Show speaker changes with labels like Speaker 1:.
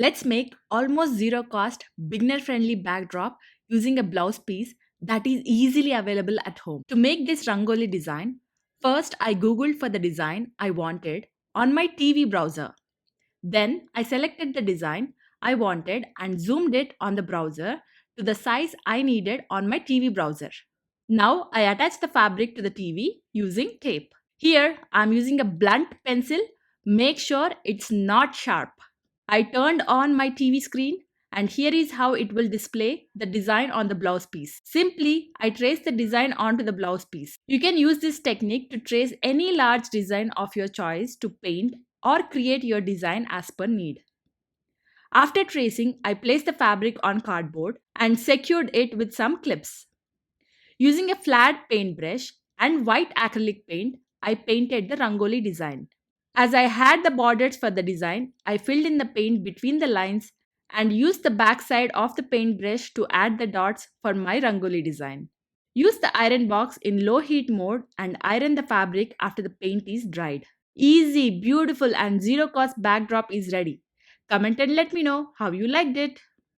Speaker 1: Let's make almost zero cost, beginner friendly backdrop using a blouse piece that is easily available at home. To make this Rangoli design, first I googled for the design I wanted on my TV browser. Then I selected the design I wanted and zoomed it on the browser to the size I needed on my TV browser. Now I attach the fabric to the TV using tape. Here I am using a blunt pencil. Make sure it's not sharp. I turned on my TV screen and here is how it will display the design on the blouse piece. Simply, I trace the design onto the blouse piece. You can use this technique to trace any large design of your choice to paint or create your design as per need. After tracing, I placed the fabric on cardboard and secured it with some clips. Using a flat paintbrush and white acrylic paint, I painted the Rangoli design. As I had the borders for the design, I filled in the paint between the lines and used the back side of the paintbrush to add the dots for my Rangoli design. Use the iron box in low heat mode and iron the fabric after the paint is dried. Easy, beautiful, and zero cost backdrop is ready. Comment and let me know how you liked it.